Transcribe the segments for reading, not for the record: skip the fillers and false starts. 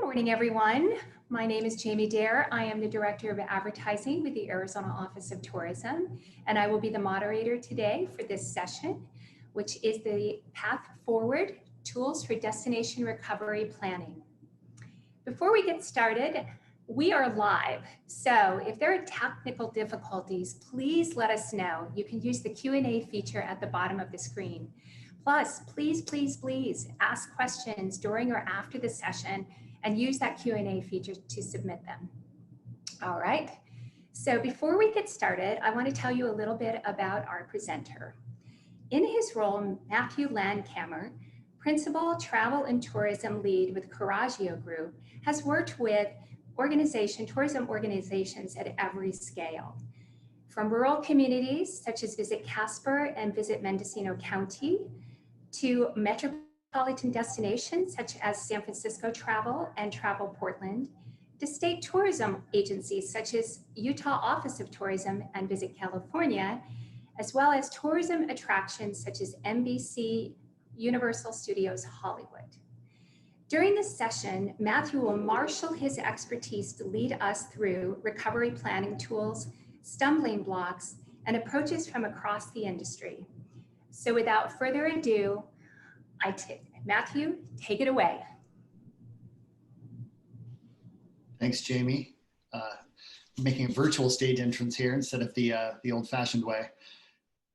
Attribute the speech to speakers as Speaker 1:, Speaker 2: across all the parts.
Speaker 1: morning, everyone. My name is Jamie Dare. I am the Director of Advertising with the Arizona Office of Tourism, and I will be the moderator today for this session, which is the Path Forward, Tools for Destination Recovery Planning. Before we get started, we are live, so if there are technical difficulties, please let us know. You can use the Q&A feature at the bottom of the screen. Plus, please ask questions during or after the session and use that Q&A feature to submit them. All right, so before we get started, I want to tell you a little bit about our presenter. In his role, Matthew Landcamer, Principal Travel and Tourism Lead with Cohorts Group, has worked with tourism organizations at every scale. From rural communities such as Visit Casper and Visit Mendocino County, to metropolitan destinations such as San Francisco Travel and Travel Portland, to state tourism agencies such as Utah Office of Tourism and Visit California, as well as tourism attractions such as NBC Universal Studios Hollywood. During this session, Matthew will marshal his expertise to lead us through recovery planning tools, stumbling blocks, and approaches from across the industry. So without further ado, Matthew, take it away.
Speaker 2: Thanks, Jamie. Making a virtual stage entrance here instead of the old-fashioned way.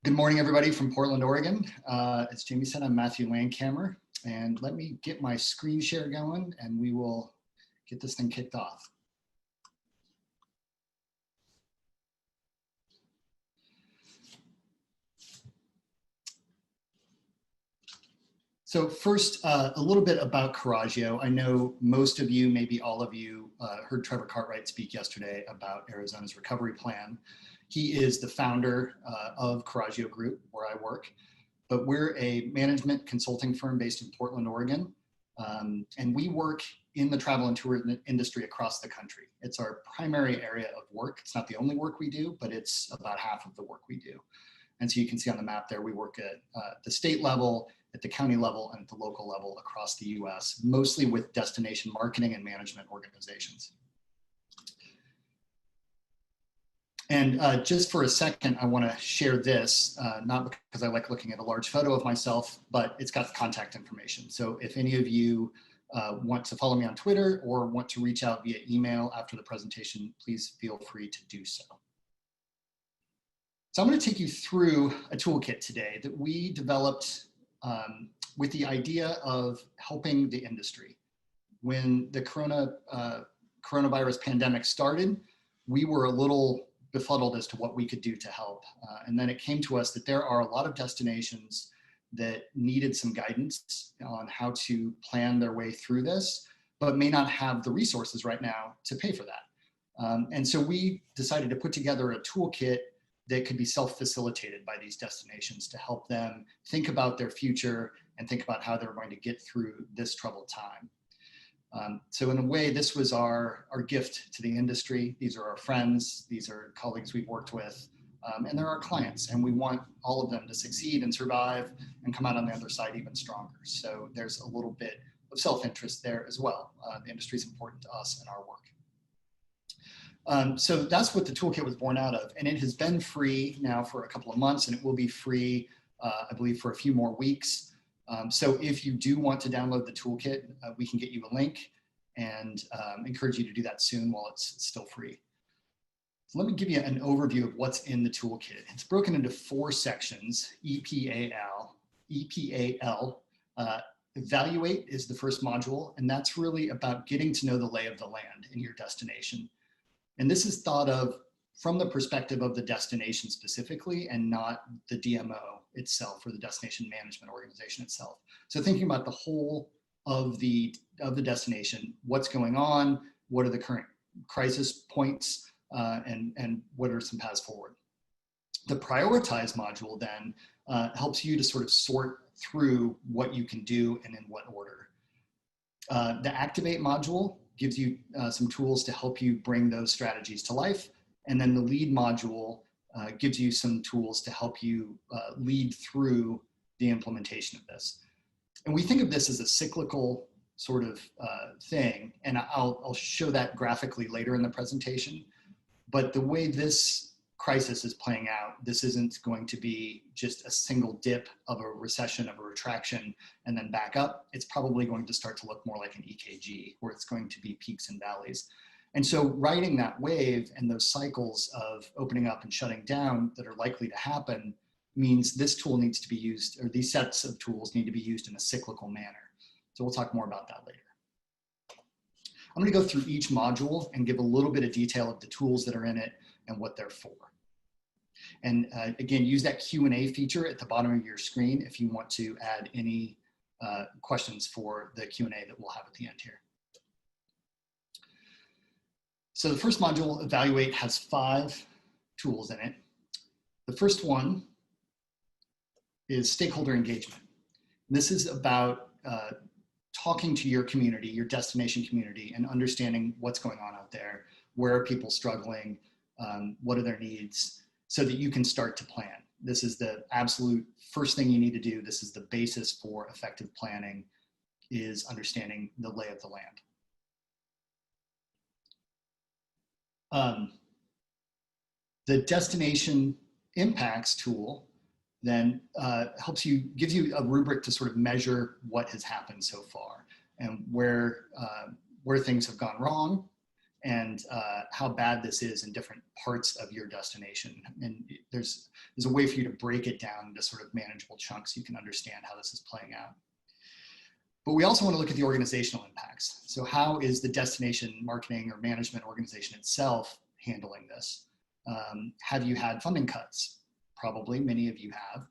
Speaker 2: Good morning, everybody from Portland, Oregon. As Jamie said, I'm Matthew Landcamer, and let me get my screen share going and we will get this thing kicked off. So first, a little bit about Cohorts. I know most of you, maybe all of you, heard Trevor Cartwright speak yesterday about Arizona's recovery plan. He is the founder of Cohorts Group, where I work, but we're a management consulting firm based in Portland, Oregon, and we work in the travel and tourism industry across the country. It's our primary area of work. It's not the only work we do, but it's about half of the work we do. And so you can see on the map there, we work at the state level, at the county level, and at the local level across the US, mostly with destination marketing and management organizations. And just for a second, I want to share this, not because I like looking at a large photo of myself, but it's got the contact information. So if any of you want to follow me on Twitter or want to reach out via email after the presentation, please feel free to do so. So I'm going to take you through a toolkit today that we developed with the idea of helping the industry. When the coronavirus pandemic started, we were a little befuddled as to what we could do to help. And then it came to us that there are a lot of destinations that needed some guidance on how to plan their way through this, but may not have the resources right now to pay for that. And so we decided to put together a toolkit that could be self-facilitated by these destinations to help them think about their future and think about how they're going to get through this troubled time. So in a way, this was our gift to the industry. These are our friends, these are colleagues we've worked with, and they're our clients, and we want all of them to succeed and survive and come out on the other side even stronger. So there's a little bit of self-interest there as well. The industry is important to us and our work. So that's what the toolkit was born out of, and it has been free now for a couple of months, and it will be free, I believe, for a few more weeks. So if you do want to download the toolkit, we can get you a link and encourage you to do that soon while it's still free. So let me give you an overview of what's in the toolkit. It's broken into 4 sections: EPAL, Evaluate is the first module, and that's really about getting to know the lay of the land in your destination. And this is thought of from the perspective of the destination specifically and not the DMO itself or the destination management organization itself. So thinking about the whole of the destination, what's going on, what are the current crisis points, and what are some paths forward. The Prioritize module then helps you to sort of sort through what you can do and in what order. The Activate module gives you some tools to help you bring those strategies to life. And then the Lead module gives you some tools to help you lead through the implementation of this. And we think of this as a cyclical sort of thing. And I'll show that graphically later in the presentation. But the way this crisis is playing out, this isn't going to be just a single dip of a recession, of a retraction, and then back up. It's probably going to start to look more like an EKG, where it's going to be peaks and valleys. And so riding that wave and those cycles of opening up and shutting down that are likely to happen means this tool needs to be used, or these sets of tools need to be used in a cyclical manner. So we'll talk more about that later. I'm going to go through each module and give a little bit of detail of the tools that are in it and what they're for. And again, use that Q&A feature at the bottom of your screen if you want to add any questions for the Q&A that we'll have at the end here. So the first module, Evaluate, has 5 tools in it. The first one is stakeholder engagement. This is about talking to your community, your destination community, and understanding what's going on out there. Where are people struggling? What are their needs? So that you can start to plan. This is the absolute first thing you need to do. This is the basis for effective planning, is understanding the lay of the land. The destination impacts tool then gives you a rubric to sort of measure what has happened so far and where things have gone wrong, and how bad this is in different parts of your destination. And there's a way for you to break it down into sort of manageable chunks so you can understand how this is playing out. But we also want to look at the organizational impacts. So how is the destination marketing or management organization itself handling this? Have you had funding cuts? Probably many of you have.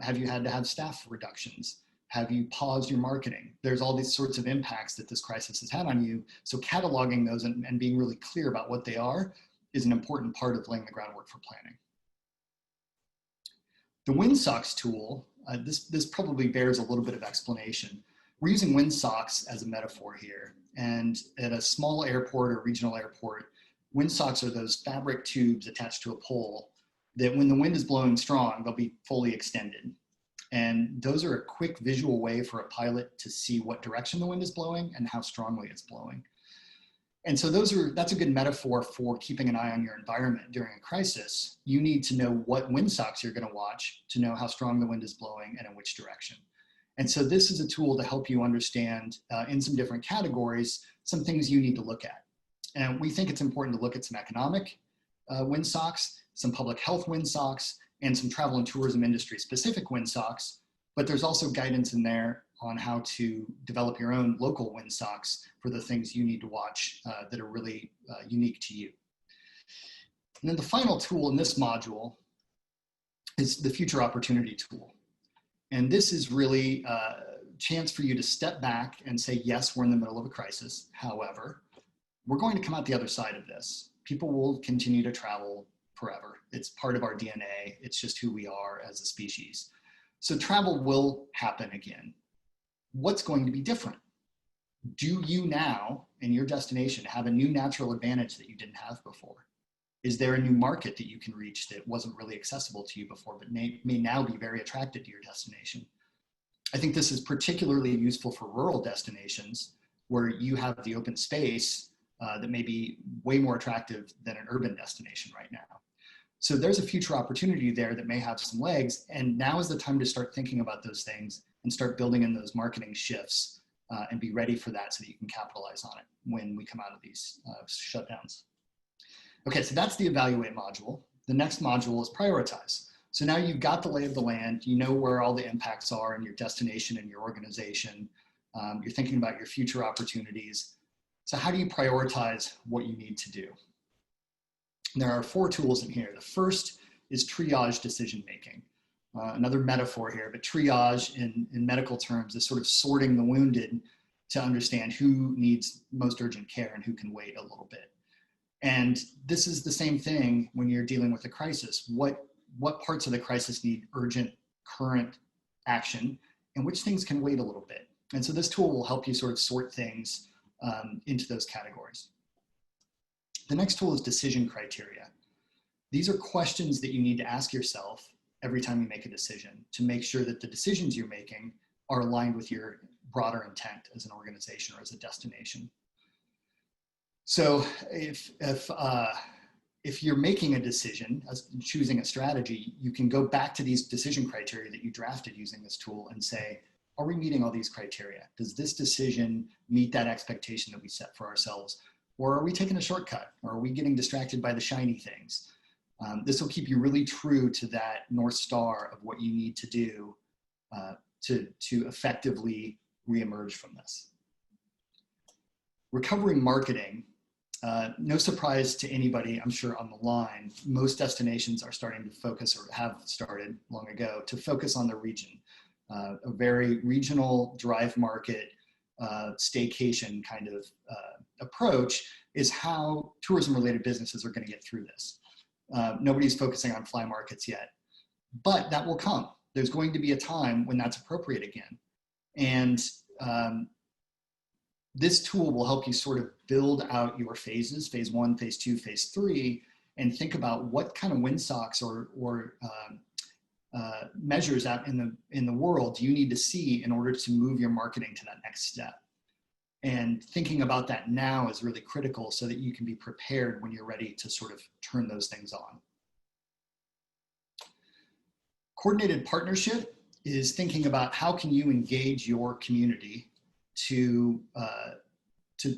Speaker 2: Have you had to have staff reductions? Have you paused your marketing? There's all these sorts of impacts that this crisis has had on you. So cataloging those and being really clear about what they are is an important part of laying the groundwork for planning. The WinSocks tool, this probably bears a little bit of explanation. We're using windsocks as a metaphor here. And at a small airport or regional airport, windsocks are those fabric tubes attached to a pole that when the wind is blowing strong, they'll be fully extended. And those are a quick visual way for a pilot to see what direction the wind is blowing and how strongly it's blowing. And so that's a good metaphor for keeping an eye on your environment during a crisis. You need to know what windsocks you're going to watch to know how strong the wind is blowing and in which direction. And so this is a tool to help you understand in some different categories, some things you need to look at. And we think it's important to look at some economic windsocks, some public health windsocks, and some travel and tourism industry specific windsocks. But there's also guidance in there on how to develop your own local windsocks for the things you need to watch that are really unique to you. And then the final tool in this module is the future opportunity tool. And this is really a chance for you to step back and say, yes, we're in the middle of a crisis. However, we're going to come out the other side of this. People will continue to travel forever. It's part of our DNA. It's just who we are as a species. So travel will happen again. What's going to be different? Do you now, in your destination, have a new natural advantage that you didn't have before? Is there a new market that you can reach that wasn't really accessible to you before, but may now be very attracted to your destination? I think this is particularly useful for rural destinations where you have the open space that may be way more attractive than an urban destination right now. So there's a future opportunity there that may have some legs, and now is the time to start thinking about those things and start building in those marketing shifts and be ready for that so that you can capitalize on it when we come out of these shutdowns. Okay, so that's the Evaluate module. The next module is Prioritize. So now you've got the lay of the land, you know where all the impacts are in your destination and your organization. You're thinking about your future opportunities. So how do you prioritize what you need to do? There are 4 tools in here. The first is triage decision-making. Another metaphor here, but triage in medical terms is sort of sorting the wounded to understand who needs most urgent care and who can wait a little bit. And this is the same thing when you're dealing with a crisis. What parts of the crisis need urgent, current action, and which things can wait a little bit? And so this tool will help you sort of sort things into those categories. The next tool is decision criteria. These are questions that you need to ask yourself every time you make a decision to make sure that the decisions you're making are aligned with your broader intent as an organization or as a destination. So if you're making a decision, as choosing a strategy, you can go back to these decision criteria that you drafted using this tool and say, are we meeting all these criteria? Does this decision meet that expectation that we set for ourselves? Or are we taking a shortcut? Or are we getting distracted by the shiny things? This will keep you really true to that North Star of what you need to do to effectively reemerge from this. Recovering marketing. No surprise to anybody, I'm sure, on the line, most destinations are starting to focus, or have started long ago, to focus on the region. A very regional drive market, staycation kind of approach is how tourism-related businesses are going to get through this. Nobody's focusing on fly markets yet, but that will come. There's going to be a time when that's appropriate again. And this tool will help you sort of build out your phases, phase 1, phase 2, phase 3, and think about what kind of windsocks or measures out in the world do you need to see in order to move your marketing to that next step. And thinking about that now is really critical so that you can be prepared when you're ready to sort of turn those things on. Coordinated partnership is thinking about how can you engage your community to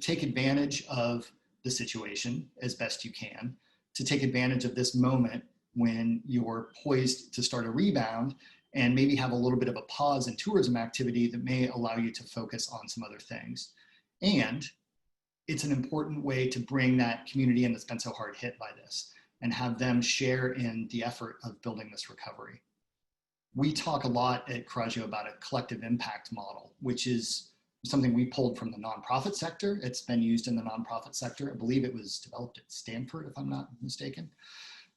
Speaker 2: take advantage of the situation as best you can, to take advantage of this moment when you're poised to start a rebound and maybe have a little bit of a pause in tourism activity that may allow you to focus on some other things. And it's an important way to bring that community in that's been so hard hit by this and have them share in the effort of building this recovery. We talk a lot at Coraggio about a collective impact model, which is something we pulled from the nonprofit sector. It's been used in the nonprofit sector. I believe it was developed at Stanford, if I'm not mistaken.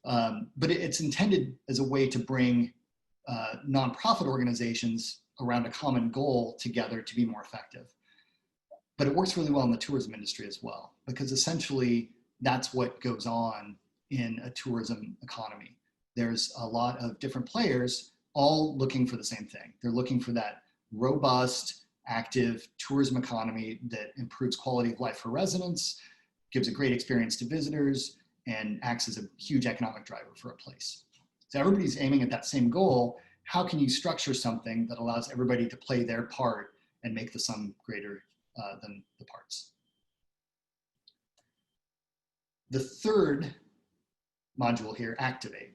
Speaker 2: But it's intended as a way to bring nonprofit organizations around a common goal together to be more effective. But it works really well in the tourism industry as well, because essentially that's what goes on in a tourism economy. There's a lot of different players all looking for the same thing. They're looking for that robust, active tourism economy that improves quality of life for residents, gives a great experience to visitors, and acts as a huge economic driver for a place. So everybody's aiming at that same goal. How can you structure something that allows everybody to play their part and make the sum greater than the parts? The third module here, activate.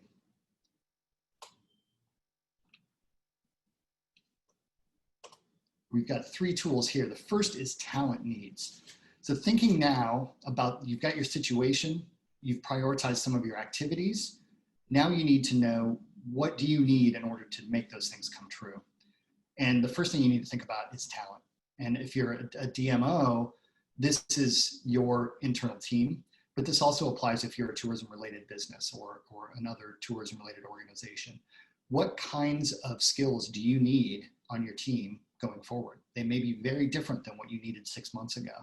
Speaker 2: We've got 3 tools here. The first is talent needs. So thinking now about, you've got your situation, you've prioritized some of your activities. Now you need to know, what do you need in order to make those things come true? And the first thing you need to think about is talent. And if you're a DMO, this is your internal team, but this also applies if you're a tourism-related business or another tourism-related organization. What kinds of skills do you need on your team going forward? They may be very different than what you needed 6 months ago.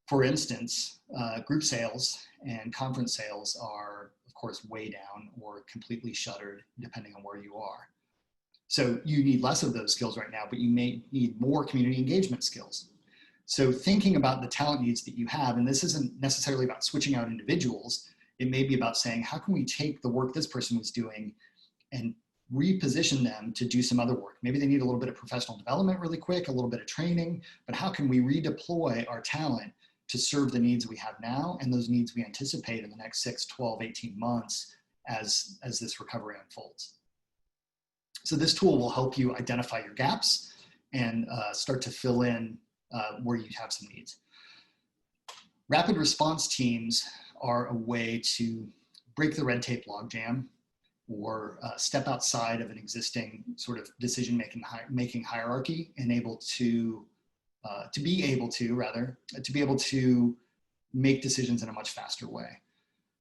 Speaker 2: For instance, group sales and conference sales are, of course, way down or completely shuttered, depending on where you are. So you need less of those skills right now, but you may need more community engagement skills. So thinking about the talent needs that you have, and this isn't necessarily about switching out individuals, it may be about saying, how can we take the work this person was doing and reposition them to do some other work? Maybe they need a little bit of professional development really quick, a little bit of training, but how can we redeploy our talent to serve the needs we have now and those needs we anticipate in the next 6, 12, 18 months as this recovery unfolds? So this tool will help you identify your gaps and start to fill in where you have some needs. Rapid response teams are a way to break the red tape logjam or step outside of an existing sort of decision-making hierarchy and be able to make decisions in a much faster way.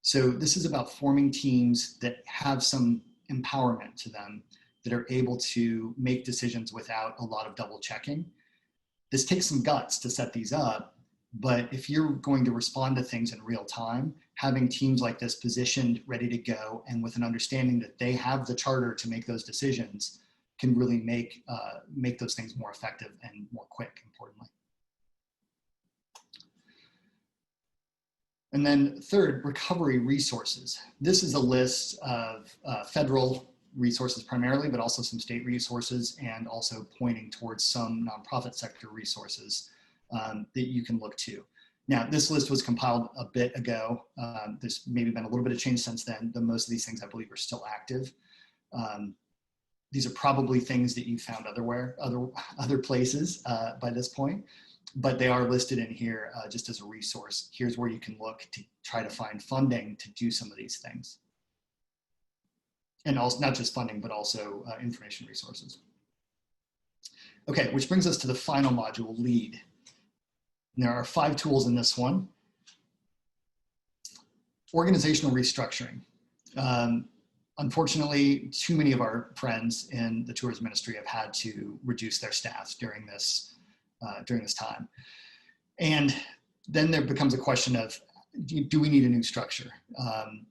Speaker 2: So this is about forming teams that have some empowerment to them, that are able to make decisions without a lot of double checking. This takes some guts to set these up, but if you're going to respond to things in real time, having teams like this positioned, ready to go, and with an understanding that they have the charter to make those decisions can really make those things more effective and more quick, importantly. And then third, recovery resources. This is a list of federal resources primarily, but also some state resources, and also pointing towards some nonprofit sector resources that you can look to. Now, this list was compiled a bit ago. There's maybe been a little bit of change since then, but most of these things I believe are still active. These are probably things that you found other places by this point, but they are listed in here just as a resource. Here's where you can look to try to find funding to do some of these things. And also not just funding, but also information resources. Okay, which brings us to the final module, lead. And there are 5 tools in this one. Organizational restructuring. Unfortunately, too many of our friends in the tourism industry have had to reduce their staffs during this time. And then there becomes a question of, do we need a new structure?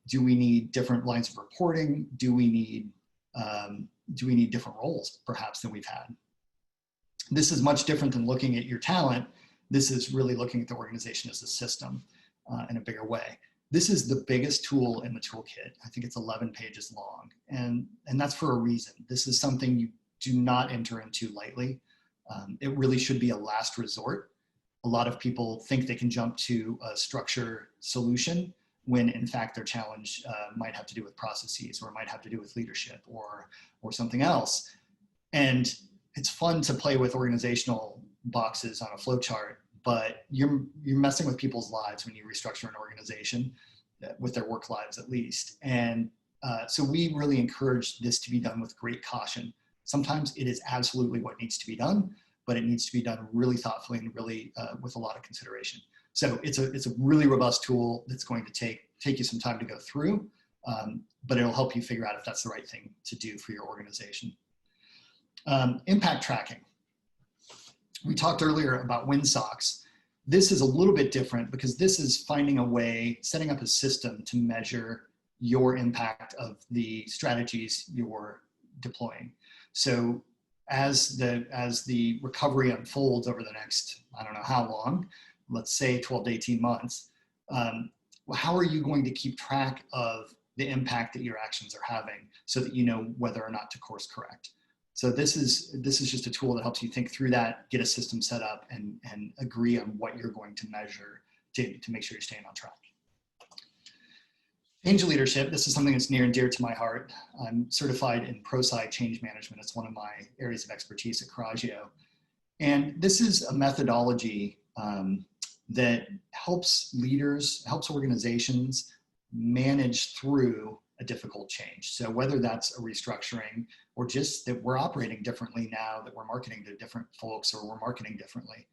Speaker 2: Do we need different lines of reporting? Do we need different roles perhaps than we've had? This is much different than looking at your talent. This is really looking at the organization as a system in a bigger way. This is the biggest tool in the toolkit. I think it's 11 pages long, and that's for a reason. This is something you do not enter into lightly. It really should be a last resort. A lot of people think they can jump to a structure solution when in fact their challenge might have to do with processes, or might have to do with leadership, or something else. And it's fun to play with organizational boxes on a flow chart, but you're messing with people's lives when you restructure an organization, with their work lives at least. And so we really encourage this to be done with great caution. Sometimes it is absolutely what needs to be done, but it needs to be done really thoughtfully and really with a lot of consideration. So it's a really robust tool that's going to take you some time to go through, but it'll help you figure out if that's the right thing to do for your organization. Impact tracking. We talked earlier about WinSox. This is a little bit different because this is finding a way, setting up a system to measure your impact of the strategies you're deploying. So as the recovery unfolds over the next, I don't know how long, let's say 12 to 18 months, how are you going to keep track of the impact that your actions are having so that you know whether or not to course correct? So this is just a tool that helps you think through that, get a system set up, and agree on what you're going to measure to make sure you're staying on track. Change leadership, this is something that's near and dear to my heart. I'm certified in ProSci change management. It's one of my areas of expertise at Coraggio. And this is a methodology that helps leaders, helps organizations manage through a difficult change. So whether that's a restructuring, or just that we're operating differently now, that we're marketing to different folks, or we're marketing differently.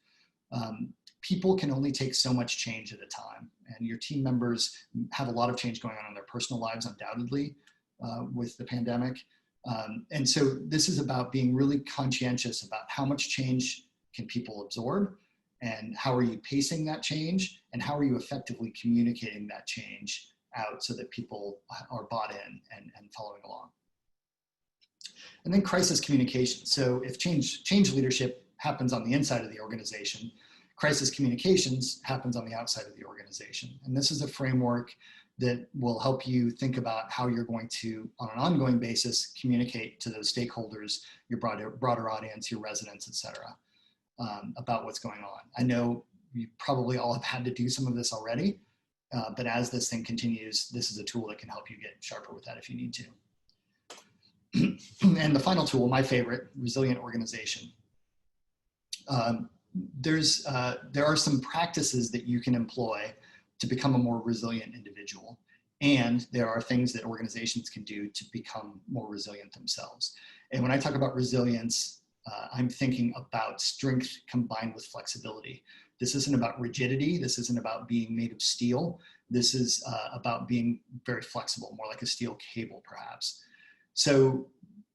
Speaker 2: People can only take so much change at a time, and your team members have a lot of change going on in their personal lives, undoubtedly, with the pandemic. And so this is about being really conscientious about how much change can people absorb, and how are you pacing that change, and how are you effectively communicating that change out so that people are bought in and following along. And then crisis communication. So if change leadership happens on the inside of the organization, crisis communications happens on the outside of the organization. And this is a framework that will help you think about how you're going to, on an ongoing basis, communicate to those stakeholders, your broader audience, your residents, et cetera, about what's going on. I know you probably all have had to do some of this already, but as this thing continues, this is a tool that can help you get sharper with that if you need to. And the final tool, my favorite, resilient organization. There are some practices that you can employ to become a more resilient individual. And there are things that organizations can do to become more resilient themselves. And when I talk about resilience, I'm thinking about strength combined with flexibility. This isn't about rigidity. This isn't about being made of steel. This is about being very flexible, more like a steel cable, perhaps. So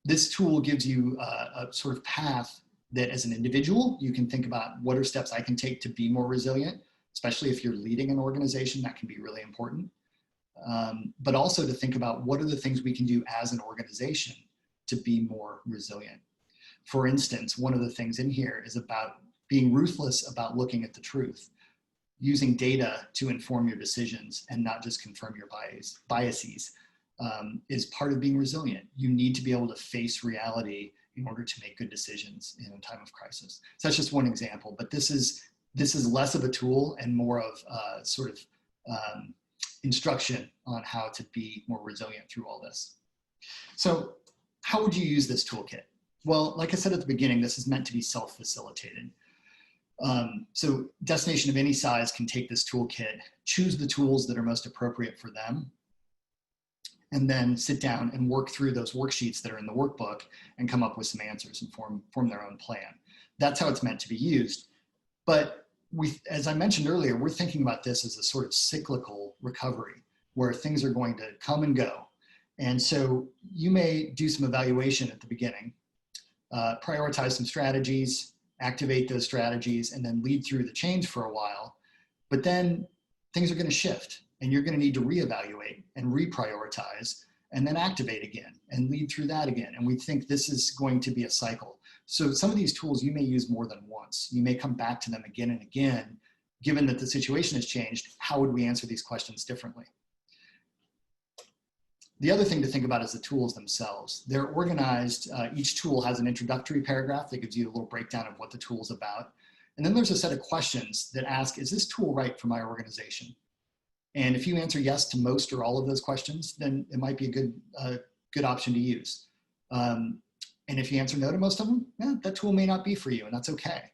Speaker 2: this tool gives you a sort of path that as an individual, you can think about what are steps I can take to be more resilient, especially if you're leading an organization, that can be really important. But also to think about what are the things we can do as an organization to be more resilient. For instance, one of the things in here is about being ruthless about looking at the truth, using data to inform your decisions and not just confirm your biases is part of being resilient. You need to be able to face reality in order to make good decisions in a time of crisis. So that's just one example, but this is less of a tool and more of sort of instruction on how to be more resilient through all this. So how would you use this toolkit? Well, like I said at the beginning, this is meant to be self-facilitated. So destination of any size can take this toolkit, choose the tools that are most appropriate for them, and then sit down and work through those worksheets that are in the workbook and come up with some answers and form their own plan. That's how it's meant to be used. But as I mentioned earlier, we're thinking about this as a sort of cyclical recovery where things are going to come and go. And so you may do some evaluation at the beginning, prioritize some strategies, activate those strategies, and then lead through the change for a while. But then things are going to shift and you're going to need to reevaluate and reprioritize and then activate again and lead through that again. And we think this is going to be a cycle. So some of these tools you may use more than once. You may come back to them again and again. Given that the situation has changed, how would we answer these questions differently? The other thing to think about is the tools themselves. They're organized, each tool has an introductory paragraph that gives you a little breakdown of what the tool is about. And then there's a set of questions that ask, is this tool right for my organization? And if you answer yes to most or all of those questions, then it might be a good option to use. And if you answer no to most of them, that tool may not be for you, and that's okay.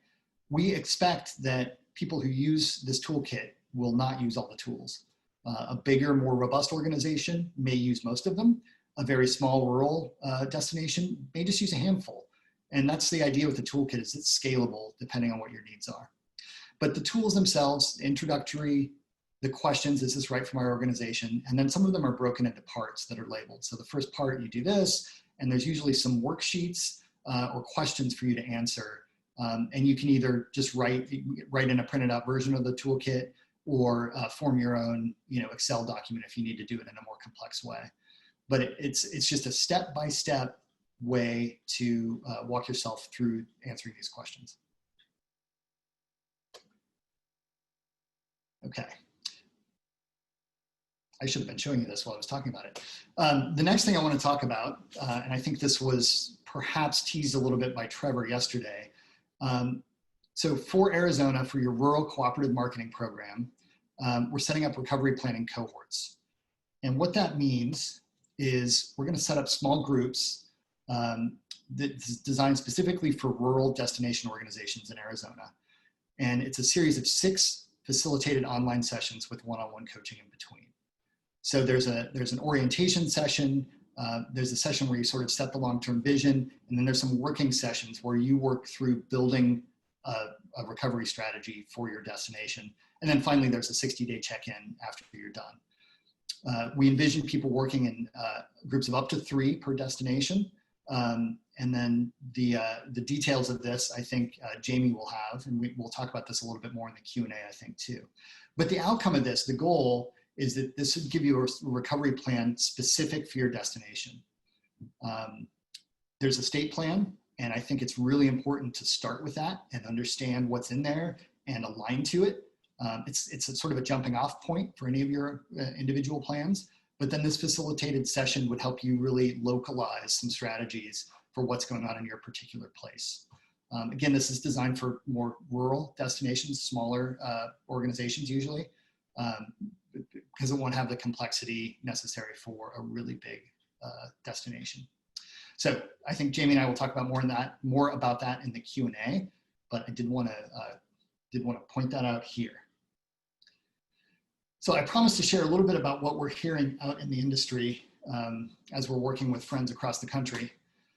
Speaker 2: We expect that people who use this toolkit will not use all the tools. A bigger, more robust organization may use most of them. A very small rural destination may just use a handful. And that's the idea with the toolkit, is it's scalable depending on what your needs are. But the tools themselves, introductory, the questions, is this right for my organization? And then some of them are broken into parts that are labeled. So the first part, you do this, and there's usually some worksheets or questions for you to answer. And you can either just write in a printed out version of the toolkit, or form your own Excel document if you need to do it in a more complex way. But it's just a step-by-step way to walk yourself through answering these questions. Okay. I should have been showing you this while I was talking about it. The next thing I want to talk about, and I think this was perhaps teased a little bit by Trevor yesterday. So for Arizona, for your rural cooperative marketing program, we're setting up recovery planning cohorts. And what that means is we're going to set up small groups that's designed specifically for rural destination organizations in Arizona. And it's a series of 6 facilitated online sessions with one-on-one coaching in between. So there's an orientation session, there's a session where you sort of set the long-term vision, and then there's some working sessions where you work through building a recovery strategy for your destination. And then finally, there's a 60-day check-in after you're done. We envision people working in groups of up to 3 per destination. And then the details of this, I think Jamie will have, and we'll talk about this a little bit more in the Q&A, I think, too. But the outcome of this, the goal, is that this would give you a recovery plan specific for your destination. There's a state plan, and I think it's really important to start with that and understand what's in there and align to it. It's a sort of a jumping off point for any of your individual plans, but then this facilitated session would help you really localize some strategies for what's going on in your particular place. Again, this is designed for more rural destinations, smaller organizations usually, because it won't have the complexity necessary for a really big destination. So I think Jamie and I will talk about more about that in the Q&A, but I did want to point that out here. So I promised to share a little bit about what we're hearing out in the industry as we're working with friends across the country.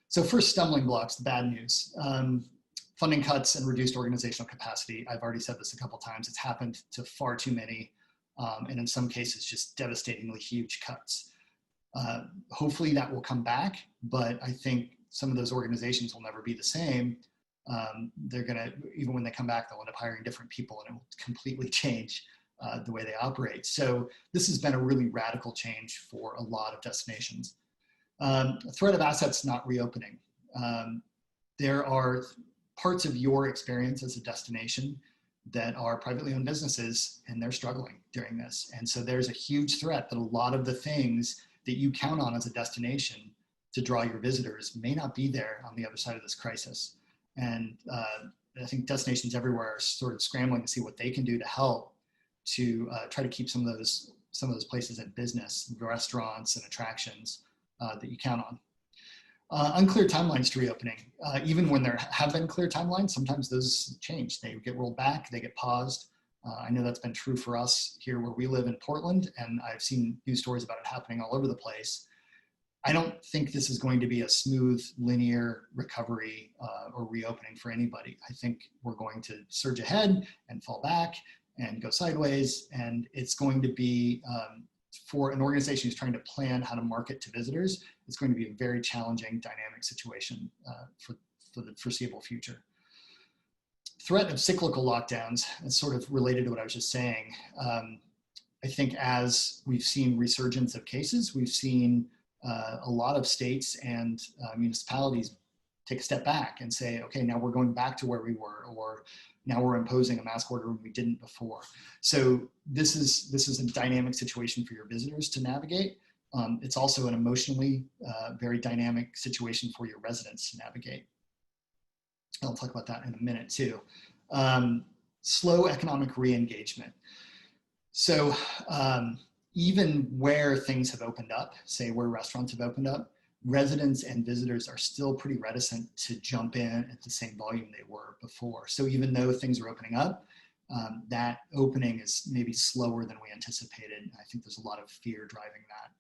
Speaker 2: So first, stumbling blocks, the bad news. Funding cuts and reduced organizational capacity. I've already said this a couple times. It's happened to far too many, and in some cases, just devastatingly huge cuts. Hopefully that will come back, but I think some of those organizations will never be the same. They're gonna, even when they come back, they'll end up hiring different people, and it will completely change the way they operate. So this has been a really radical change for a lot of destinations. Threat of assets not reopening. there are parts of your experience as a destination that are privately owned businesses, and they're struggling during this. And so there's a huge threat that a lot of the things that you count on as a destination to draw your visitors may not be there on the other side of this crisis. And I think destinations everywhere are sort of scrambling to see what they can do to help to try to keep some of those places in business, restaurants and attractions that you count on. Unclear timelines to reopening. Even when there have been clear timelines, sometimes those change. They get rolled back, they get paused. I know that's been true for us here where we live in Portland, and I've seen news stories about it happening all over the place. I don't think this is going to be a smooth, linear recovery or reopening for anybody. I think we're going to surge ahead and fall back and go sideways. And it's going to be, for an organization who's trying to plan how to market to visitors, it's going to be a very challenging, dynamic situation for the foreseeable future. Threat of cyclical lockdowns, and sort of related to what I was just saying. I think as we've seen resurgence of cases, we've seen a lot of states and municipalities take a step back and say, okay, now we're going back to where we were, or now we're imposing a mask order when we didn't before. So this is a dynamic situation for your visitors to navigate. It's also an emotionally very dynamic situation for your residents to navigate. I'll talk about that in a minute too. Slow economic re-engagement. So even where things have opened up, say where restaurants have opened up, residents and visitors are still pretty reticent to jump in at the same volume they were before. So even though things are opening up, that opening is maybe slower than we anticipated. I think there's a lot of fear driving that.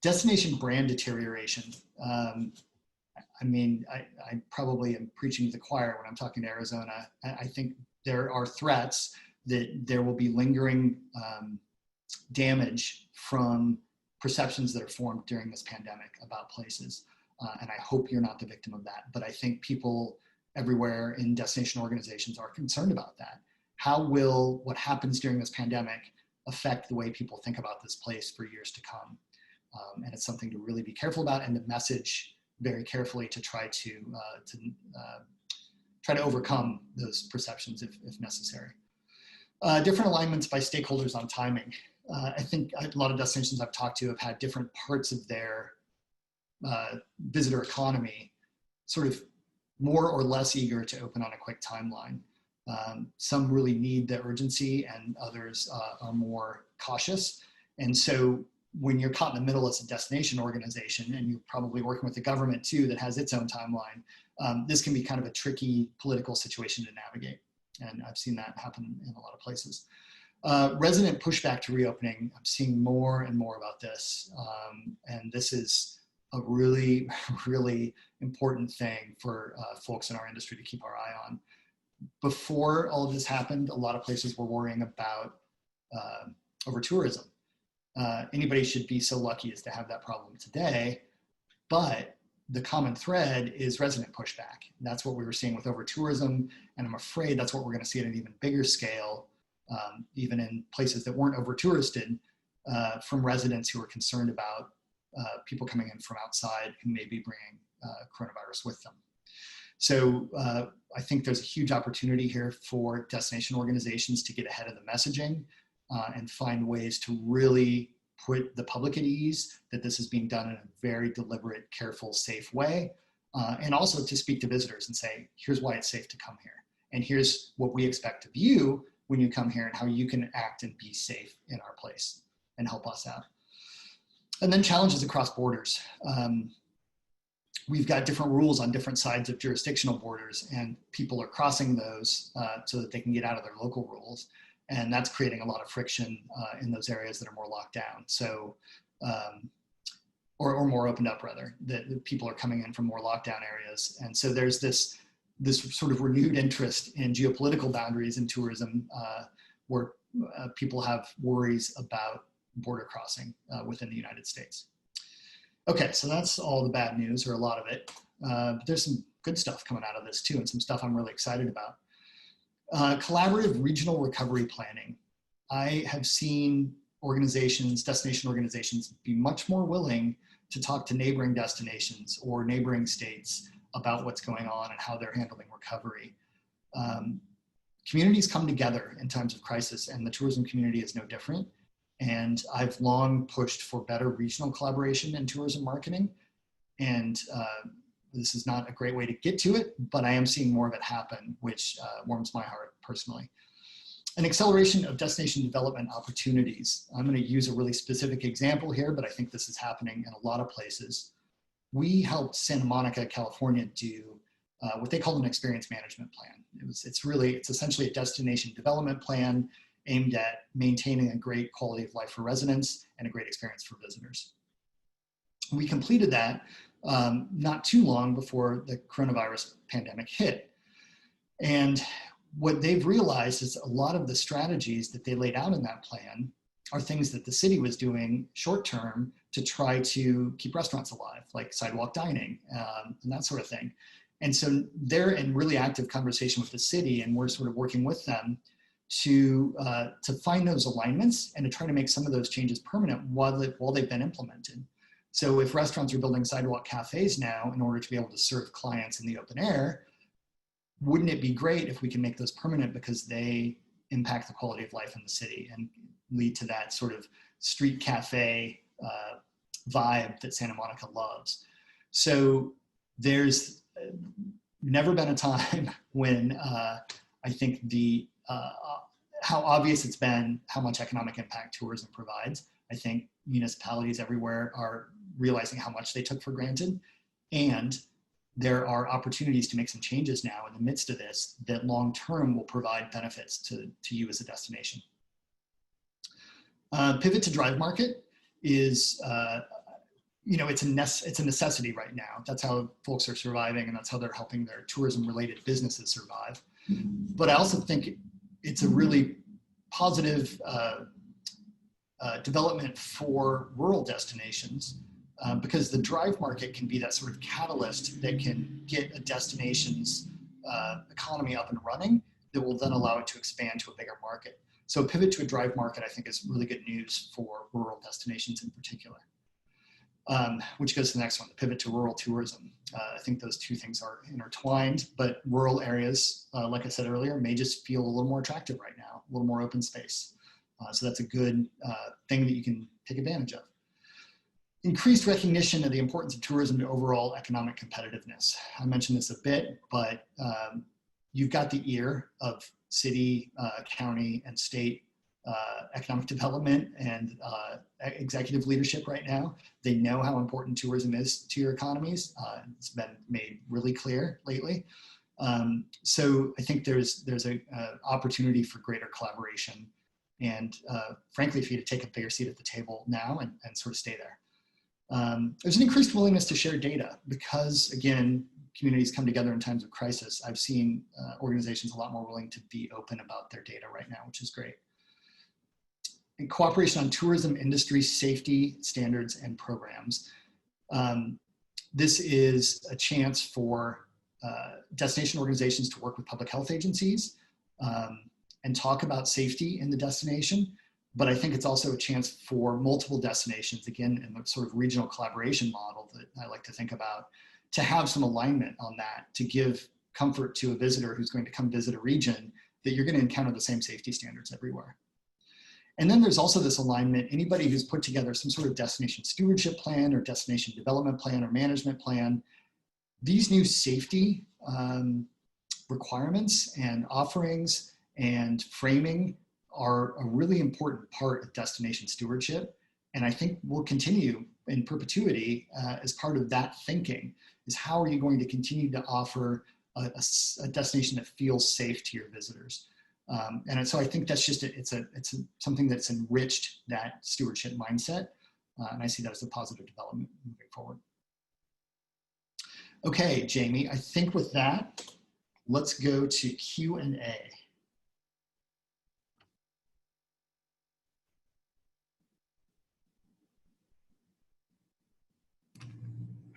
Speaker 2: Destination brand deterioration. I mean, I probably am preaching to the choir when I'm talking to Arizona. I think there are threats that there will be lingering damage from perceptions that are formed during this pandemic about places. And I hope you're not the victim of that. But I think people everywhere in destination organizations are concerned about that. How will what happens during this pandemic affect the way people think about this place for years to come? And it's something to really be careful about and to message very carefully to try to overcome those perceptions if necessary. Different alignments by stakeholders on timing. I think a lot of destinations I've talked to have had different parts of their visitor economy sort of more or less eager to open on a quick timeline. Some really need the urgency and others are more cautious. And so when you're caught in the middle as a destination organization, and you're probably working with the government too that has its own timeline, this can be kind of a tricky political situation to navigate. And I've seen that happen in a lot of places. Resident pushback to reopening. I'm seeing more and more about this. And this is a really, really important thing for folks in our industry to keep our eye on. Before all of this happened, a lot of places were worrying about over-tourism. Anybody should be so lucky as to have that problem today, but the common thread is resident pushback. That's what we were seeing with over-tourism, and I'm afraid that's what we're gonna see at an even bigger scale, even in places that weren't over-touristed, from residents who are concerned about people coming in from outside who may be bringing coronavirus with them. So I think there's a huge opportunity here for destination organizations to get ahead of the messaging and find ways to really put the public at ease that this is being done in a very deliberate, careful, safe way. And also to speak to visitors and say, here's why it's safe to come here. And here's what we expect of you when you come here and how you can act and be safe in our place and help us out. And then challenges across borders. We've got different rules on different sides of jurisdictional borders, and people are crossing those so that they can get out of their local rules. And that's creating a lot of friction in those areas that are more locked down. So, or more opened up rather, that people are coming in from more lockdown areas. And so there's this sort of renewed interest in geopolitical boundaries in tourism where people have worries about border crossing within the United States. Okay, so that's all the bad news, or a lot of it. But there's some good stuff coming out of this too, and some stuff I'm really excited about. Collaborative regional recovery planning. I have seen organizations, destination organizations, be much more willing to talk to neighboring destinations or neighboring states about what's going on and how they're handling recovery. Communities come together in times of crisis, and the tourism community is no different. And I've long pushed for better regional collaboration in tourism marketing. And this is not a great way to get to it, but I am seeing more of it happen, which warms my heart personally. An acceleration of destination development opportunities. I'm going to use a really specific example here, but I think this is happening in a lot of places. We helped Santa Monica, California do what they call an experience management plan. It's essentially a destination development plan aimed at maintaining a great quality of life for residents and a great experience for visitors. We completed that not too long before the coronavirus pandemic hit. And what they've realized is a lot of the strategies that they laid out in that plan are things that the city was doing short term to try to keep restaurants alive, like sidewalk dining and that sort of thing. And so they're in really active conversation with the city, and we're sort of working with them to find those alignments and to try to make some of those changes permanent while they've been implemented. So if restaurants are building sidewalk cafes now in order to be able to serve clients in the open air, wouldn't it be great if we can make those permanent because they impact the quality of life in the city and lead to that sort of street cafe vibe that Santa Monica loves. So there's never been a time when I think how obvious it's been how much economic impact tourism provides. I think municipalities everywhere are realizing how much they took for granted, and there are opportunities to make some changes now in the midst of this that long-term will provide benefits to you as a destination. Pivot to drive market is, it's a necessity right now. That's how folks are surviving, and that's how they're helping their tourism-related businesses survive. But I also think it's a really positive development for rural destinations because the drive market can be that sort of catalyst that can get a destination's economy up and running that will then allow it to expand to a bigger market. So pivot to a drive market, I think, is really good news for rural destinations in particular. Which goes to the next one, the pivot to rural tourism. I think those two things are intertwined, but rural areas, like I said earlier, may just feel a little more attractive right now, a little more open space. So that's a good thing that you can take advantage of. Increased recognition of the importance of tourism to overall economic competitiveness. I mentioned this a bit, but you've got the ear of city, county, and state economic development and executive leadership right now. They know how important tourism is to your economies. It's been made really clear lately. So I think there's an opportunity for greater collaboration and frankly, for you to take a bigger seat at the table now and sort of stay there. There's an increased willingness to share data because, again, communities come together in times of crisis. I've seen organizations a lot more willing to be open about their data right now, which is great. And cooperation on tourism industry safety standards and programs. This is a chance for destination organizations to work with public health agencies and talk about safety in the destination. But I think it's also a chance for multiple destinations, again, in the sort of regional collaboration model that I like to think about, to have some alignment on that, to give comfort to a visitor who's going to come visit a region that you're going to encounter the same safety standards everywhere. And then there's also this alignment. Anybody who's put together some sort of destination stewardship plan or destination development plan or management plan, these new safety requirements and offerings and framing are a really important part of destination stewardship. And I think will continue in perpetuity as part of that thinking, is how are you going to continue to offer a destination that feels safe to your visitors? And so I think that's just, it's something that's enriched that stewardship mindset. And I see that as a positive development moving forward. Okay, Jamie, I think with that, let's go to Q&A.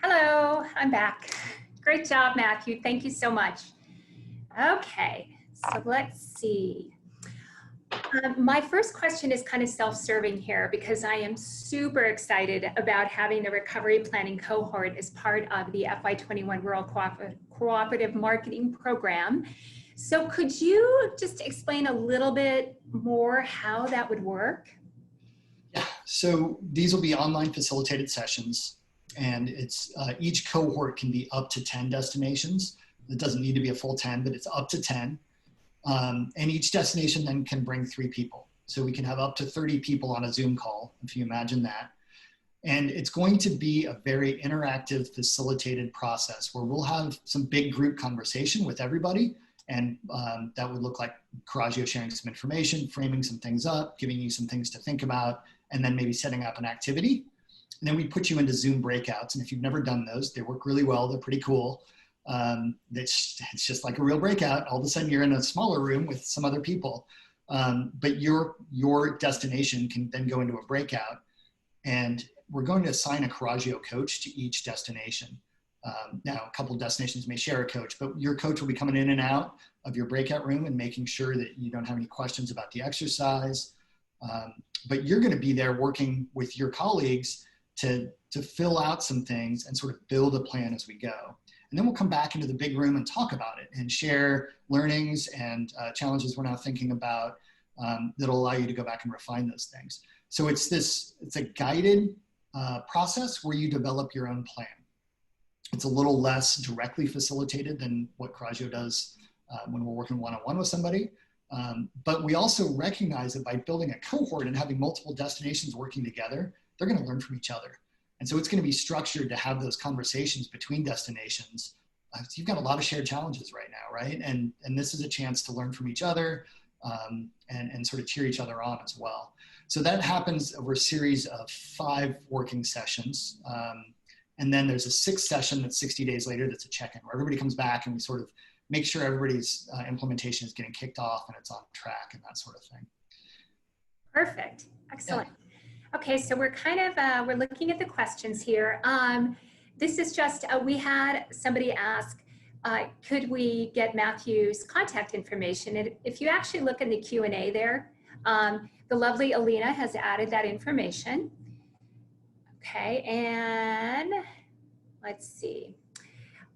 Speaker 1: Hello, I'm back. Great job, Matthew. Thank you so much. Okay, so let's see. My first question is kind of self-serving here because I am super excited about having the recovery planning cohort as part of the FY21 Rural Cooperative Marketing Program. So could you just explain a little bit more how that would work?
Speaker 2: Yeah, so these will be online facilitated sessions, and it's each cohort can be up to 10 destinations. It doesn't need to be a full 10, but it's up to 10. And each destination then can bring 3 people. So we can have up to 30 people on a Zoom call, if you imagine that. And it's going to be a very interactive, facilitated process where we'll have some big group conversation with everybody. And that would look like Coraggio sharing some information, framing some things up, giving you some things to think about, and then maybe setting up an activity. And then we put you into Zoom breakouts. And if you've never done those, they work really well. They're pretty cool. It's just like a real breakout. All of a sudden you're in a smaller room with some other people, but your destination can then go into a breakout, and we're going to assign a Coraggio coach to each destination. Now, a couple of destinations may share a coach, but your coach will be coming in and out of your breakout room and making sure that you don't have any questions about the exercise. But you're going to be there working with your colleagues to fill out some things and sort of build a plan as we go. And then we'll come back into the big room and talk about it and share learnings and challenges we're now thinking about that'll allow you to go back and refine those things. So it's a guided process where you develop your own plan. It's a little less directly facilitated than what Coraggio does when we're working one-on-one with somebody. But we also recognize that by building a cohort and having multiple destinations working together, they're going to learn from each other. And so it's going to be structured to have those conversations between destinations. So you've got a lot of shared challenges right now, right? And this is a chance to learn from each other and sort of cheer each other on as well. So that happens over a series of 5 working sessions. And then there's a 6th session that's 60 days later that's a check-in where everybody comes back and we sort of make sure everybody's implementation is getting kicked off and it's on track and that sort of thing.
Speaker 1: Perfect. Excellent. Yeah. Okay, so we're kind of, we're looking at the questions here. This is just, we had somebody ask, could we get Matthew's contact information? And if you actually look in the Q&A there, the lovely Alina has added that information. Okay, and let's see.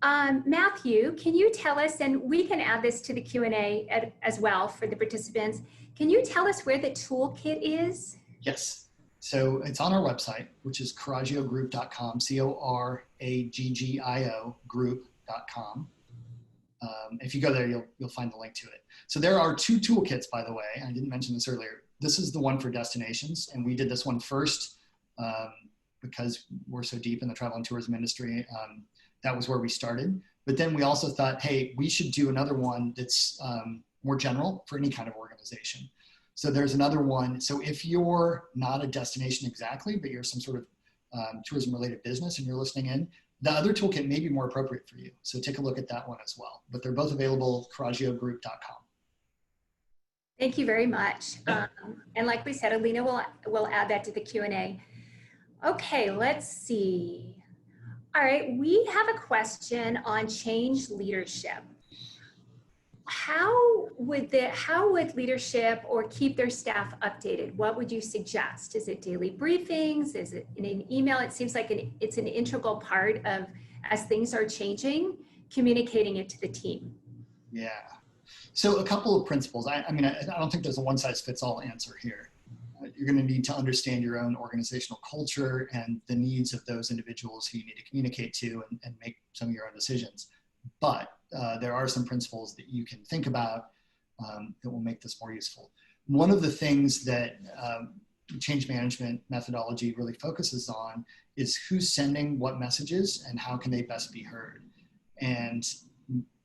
Speaker 1: Matthew, can you tell us, and we can add this to the Q&A as well for the participants, can you tell us where the toolkit is?
Speaker 2: Yes. So it's on our website, which is coraggiogroup.com, CORAGGIO group.com. If you go there, you'll find the link to it. So there are 2 toolkits, by the way. I didn't mention this earlier. This is the one for destinations, and we did this one first because we're so deep in the travel and tourism industry. That was where we started. But then we also thought, hey, we should do another one that's more general for any kind of organization. So there's another one. So if you're not a destination exactly, but you're some sort of tourism related business and you're listening in, the other toolkit may be more appropriate for you. So take a look at that one as well. But they're both available at coraggiogroup.com.
Speaker 1: Thank you very much. And like we said, Alina will add that to the Q&A. Okay, let's see. All right, we have a question on change leadership. How would leadership or keep their staff updated? What would you suggest? Is it daily briefings? Is it in an email? It seems like it's an integral part of, as things are changing, communicating it to the team.
Speaker 2: Yeah. So a couple of principles. I mean, I don't think there's a one-size-fits-all answer here. You're going to need to understand your own organizational culture and the needs of those individuals who you need to communicate to and make some of your own decisions. But there are some principles that you can think about that will make this more useful. One of the things that change management methodology really focuses on is who's sending what messages and how can they best be heard. And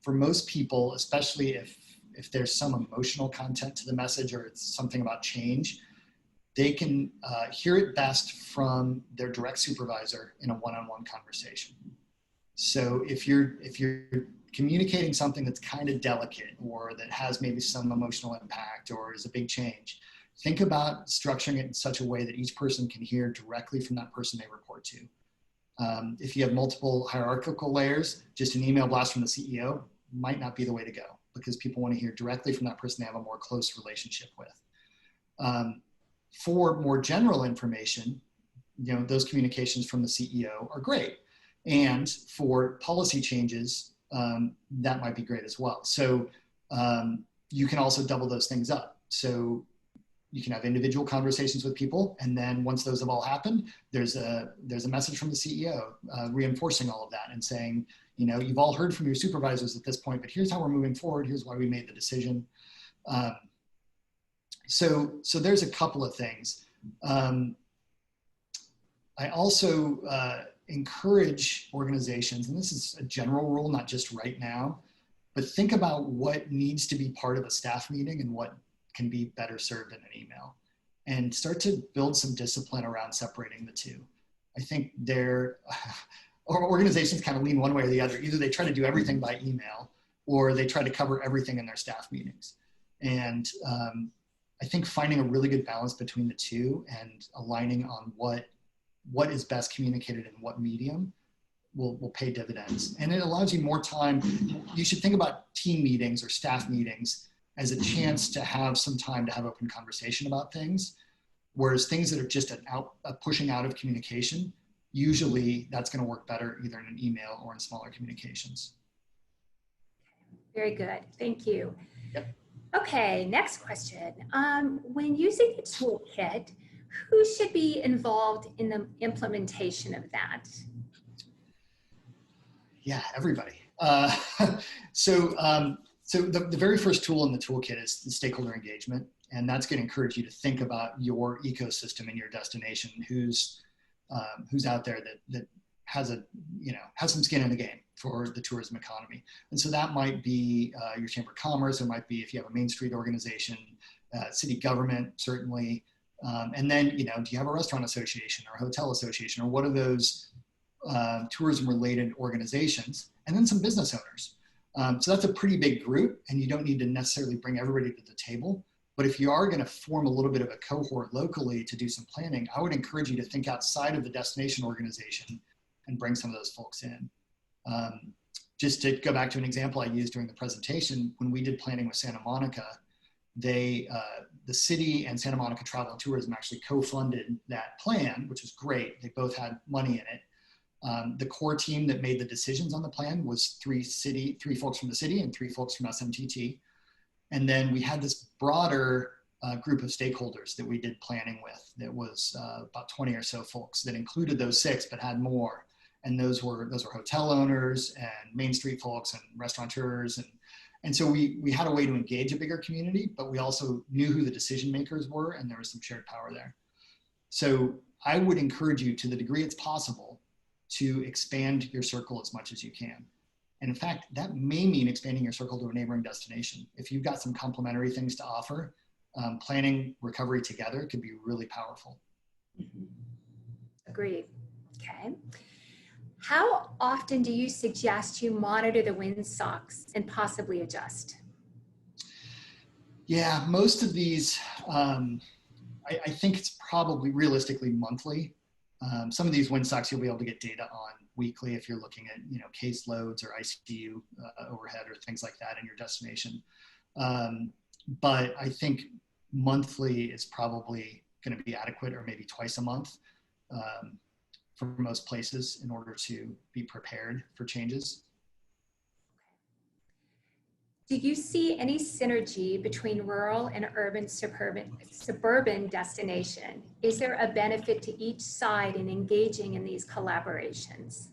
Speaker 2: for most people, especially if there's some emotional content to the message or it's something about change, they can hear it best from their direct supervisor in a one-on-one conversation. So if you're communicating something that's kind of delicate or that has maybe some emotional impact or is a big change, think about structuring it in such a way that each person can hear directly from that person they report to. If you have multiple hierarchical layers, just an email blast from the CEO might not be the way to go because people want to hear directly from that person they have a more close relationship with. For more general information, those communications from the CEO are great. And for policy changes, that might be great as well. So you can also double those things up. So you can have individual conversations with people, and then once those have all happened, there's a message from the CEO reinforcing all of that and saying, you've all heard from your supervisors at this point, but here's how we're moving forward. Here's why we made the decision. So there's a couple of things. I also encourage organizations, and this is a general rule, not just right now, but think about what needs to be part of a staff meeting and what can be better served in an email, and start to build some discipline around separating the two. I think organizations kind of lean one way or the other. Either they try to do everything by email, or they try to cover everything in their staff meetings. And I think finding a really good balance between the two and aligning on what is best communicated in what medium will pay dividends. And it allows you more time. You should think about team meetings or staff meetings as a chance to have some time to have open conversation about things. Whereas things that are just a pushing out of communication, usually that's going to work better either in an email or in smaller communications.
Speaker 1: Very good, thank you.
Speaker 2: Yep.
Speaker 1: Okay, next question. When using the toolkit, who should be involved in the implementation of that?
Speaker 2: Yeah, everybody. So the very first tool in the toolkit is the stakeholder engagement, and that's going to encourage you to think about your ecosystem and your destination, who's out there that has some skin in the game for the tourism economy. And so that might be your Chamber of Commerce. It might be if you have a Main Street organization, city government, certainly. And then, do you have a restaurant association or a hotel association, or what are those tourism related organizations? And then some business owners. So that's a pretty big group, and you don't need to necessarily bring everybody to the table. But if you are going to form a little bit of a cohort locally to do some planning, I would encourage you to think outside of the destination organization and bring some of those folks in. Just to go back to an example I used during the presentation, when we did planning with Santa Monica, the city and Santa Monica Travel and Tourism actually co-funded that plan, which was great. They both had money in it. The core team that made the decisions on the plan was three folks from the city and 3 folks from SMTT. And then we had this broader group of stakeholders that we did planning with. That was about 20 or so folks that included those 6, but had more. And those were hotel owners and Main Street folks and restaurateurs. And so we had a way to engage a bigger community, but we also knew who the decision makers were, and there was some shared power there. So I would encourage you, to the degree it's possible, to expand your circle as much as you can. And in fact, that may mean expanding your circle to a neighboring destination. If you've got some complementary things to offer, planning recovery together could be really powerful.
Speaker 1: Mm-hmm. Agreed. Okay. How often do you suggest you monitor the wind socks and possibly adjust?
Speaker 2: Yeah, most of these, I think it's probably realistically monthly. Some of these wind socks you'll be able to get data on weekly if you're looking at case loads or ICU overhead or things like that in your destination. But I think monthly is probably going to be adequate, or maybe twice a month for most places in order to be prepared for changes.
Speaker 1: Do you see any synergy between rural and urban suburban destination? Is there a benefit to each side in engaging in these collaborations?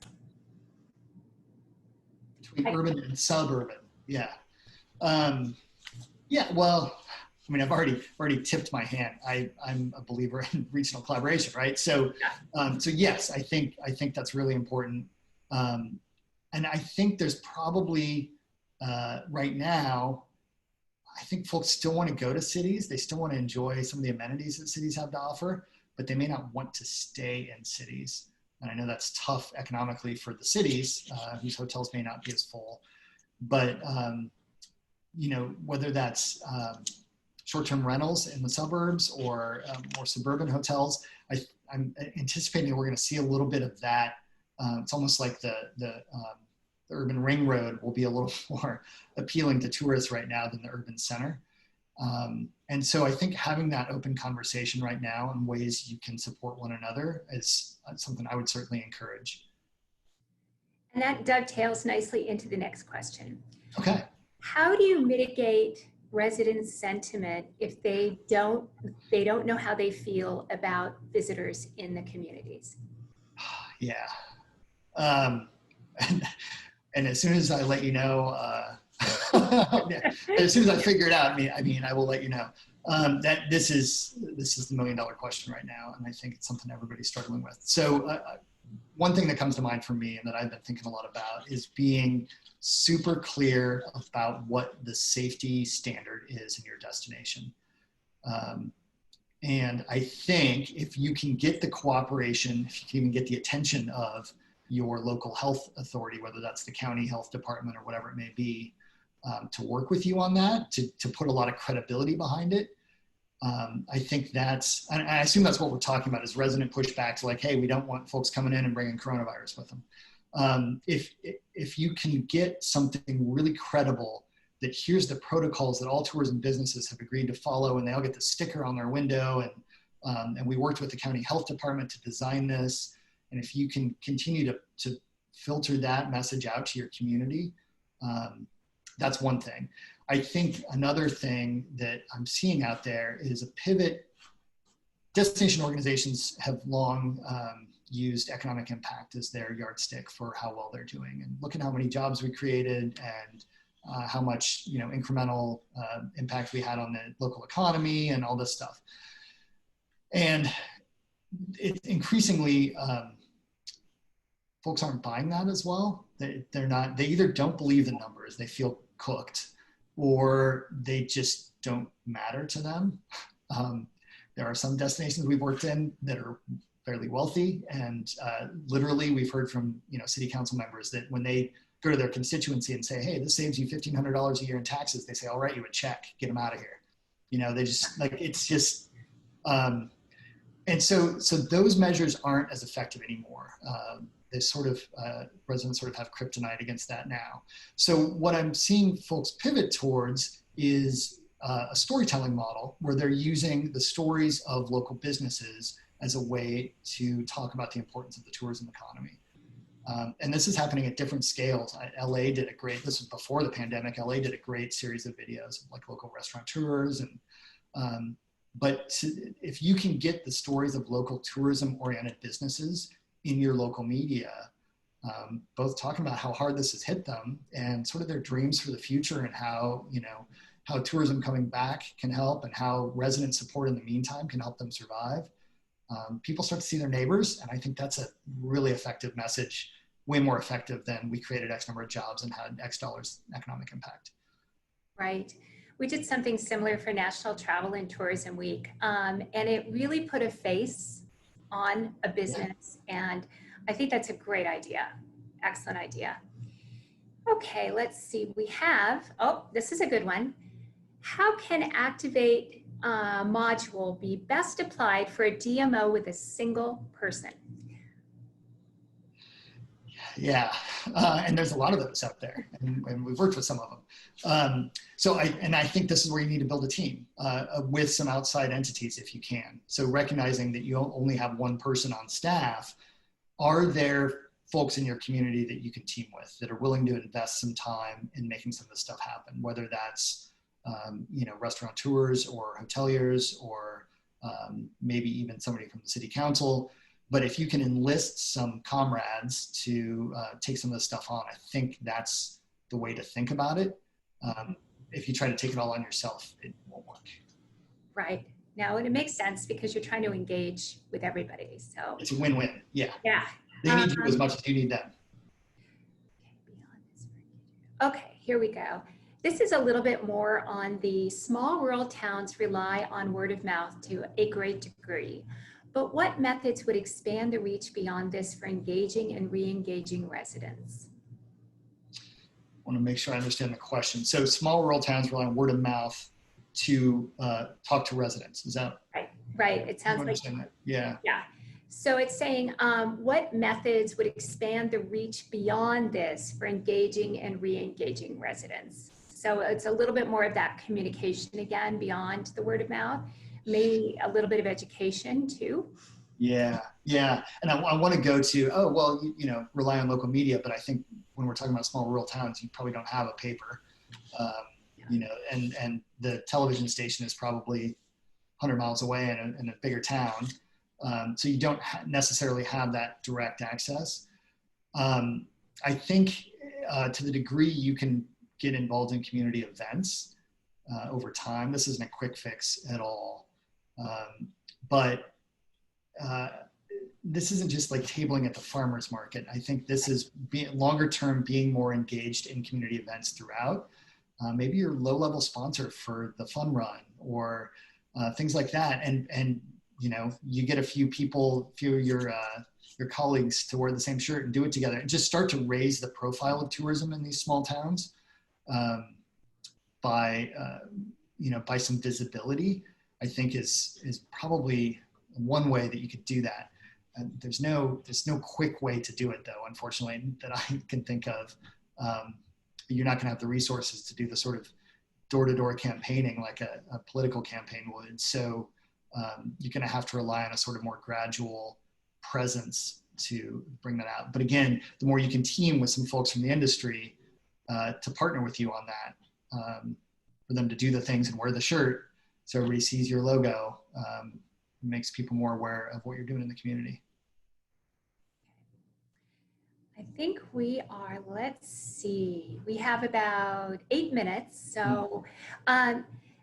Speaker 2: Between urban and suburban, yeah. Yeah, well, I mean, I've already tipped my hand. I'm a believer in regional collaboration, right? So, so yes, I think that's really important. And I think there's probably, right now, I think folks still want to go to cities. They still want to enjoy some of the amenities that cities have to offer, but they may not want to stay in cities. And I know that's tough economically for the cities, whose hotels may not be as full. But, whether that's short-term rentals in the suburbs or more suburban hotels, I'm anticipating that we're going to see a little bit of that. It's almost like the urban ring road will be a little more appealing to tourists right now than the urban center. And so I think having that open conversation right now and ways you can support one another is something I would certainly encourage.
Speaker 1: And that dovetails nicely into the next question.
Speaker 2: Okay.
Speaker 1: How do you mitigate resident sentiment if they don't know how they feel about visitors in the communities?
Speaker 2: Yeah. And as soon as I let you know, as soon as I figure it out, I mean, I will let you know. That this is the $1 million question right now, and I think it's something everybody's struggling with. So one thing that comes to mind for me and that I've been thinking a lot about is being super clear about what the safety standard is in your destination. And I think if you can get the cooperation, if you can even get the attention of your local health authority, whether that's the county health department or whatever it may be, to work with you on that, to put a lot of credibility behind it. I think that's, and I assume that's what we're talking about, is resident pushback to like, hey, we don't want folks coming in and bringing coronavirus with them. If you can get something really credible that here's the protocols that all tourism businesses have agreed to follow, and they all get the sticker on their window, and we worked with the county health department to design this. And if you can continue to filter that message out to your community, that's one thing. I think another thing that I'm seeing out there is a pivot. Destination organizations have long used economic impact as their yardstick for how well they're doing. And look at how many jobs we created and how much incremental impact we had on the local economy and all this stuff. And it's increasingly, folks aren't buying that as well. They either don't believe the numbers, they feel cooked, or they just don't matter to them. There are some destinations we've worked in that are fairly wealthy, and literally we've heard from city council members that when they go to their constituency and say, hey, this saves you $1,500 a year in taxes, they say, I'll write you a check, get them out of here. They just like, it's just, and so those measures aren't as effective anymore. They sort of, residents sort of have kryptonite against that now. So what I'm seeing folks pivot towards is a storytelling model where they're using the stories of local businesses as a way to talk about the importance of the tourism economy. And this is happening at different scales. LA did a great, this was before the pandemic, LA did a great series of videos of like local restaurateurs. And, if you can get the stories of local tourism oriented businesses in your local media, both talking about how hard this has hit them and sort of their dreams for the future and how, how tourism coming back can help and how resident support in the meantime can help them survive. People start to see their neighbors, and I think that's a really effective message, way more effective than we created X number of jobs and had X dollars economic impact.
Speaker 1: Right. We did something similar for National Travel and Tourism Week, and it really put a face on a business, and I think that's a great idea. Excellent idea. Okay, let's see. We have, this is a good one. How can Activate module be best applied for a DMO with a single person?
Speaker 2: Yeah, and there's a lot of those out there, and we've worked with some of them. I think this is where you need to build a team with some outside entities if you can. So recognizing that you only have one person on staff, are there folks in your community that you can team with that are willing to invest some time in making some of this stuff happen, whether that's restaurateurs or hoteliers or maybe even somebody from the city council. But if you can enlist some comrades to take some of this stuff on, I think that's the way to think about it. If you try to take it all on yourself, it won't work.
Speaker 1: Right. Now, and it makes sense because you're trying to engage with everybody. So
Speaker 2: it's a win-win. Yeah.
Speaker 1: Yeah.
Speaker 2: They need you as much as you need them.
Speaker 1: Okay, here we go. This is a little bit more on the small rural towns rely on word of mouth to a great degree. But what methods would expand the reach beyond this for engaging and re-engaging residents?
Speaker 2: I want to make sure I understand the question. So small rural towns rely on word of mouth to talk to residents. Is that
Speaker 1: right? It sounds like
Speaker 2: that. Yeah.
Speaker 1: So it's saying what methods would expand the reach beyond this for engaging and re-engaging residents? So it's a little bit more of that communication again, beyond the word of mouth, maybe a little bit of education too.
Speaker 2: Yeah, yeah. And I want to go to, oh, well, rely on local media, but I think when we're talking about small rural towns, you probably don't have a paper, um, and the television station is probably 100 miles away in a bigger town. So you don't necessarily have that direct access. I think to the degree you can get involved in community events over time, this isn't a quick fix at all. But this isn't just like tabling at the farmer's market. I think this is longer term, being more engaged in community events throughout. Maybe your low-level sponsor for the fun run or things like that. And you get a few people, your colleagues to wear the same shirt and do it together and just start to raise the profile of tourism in these small towns by some visibility, I think is probably one way that you could do that. And there's no quick way to do it though, unfortunately, that I can think of. You're not going to have the resources to do the sort of door-to-door campaigning like a political campaign would. So you're going to have to rely on a sort of more gradual presence to bring that out. But again, the more you can team with some folks from the industry to partner with you on that, for them to do the things and wear the shirt so everybody sees your logo, makes people more aware of what you're doing in the community.
Speaker 1: I think we are, let's see, we have about 8 minutes. So,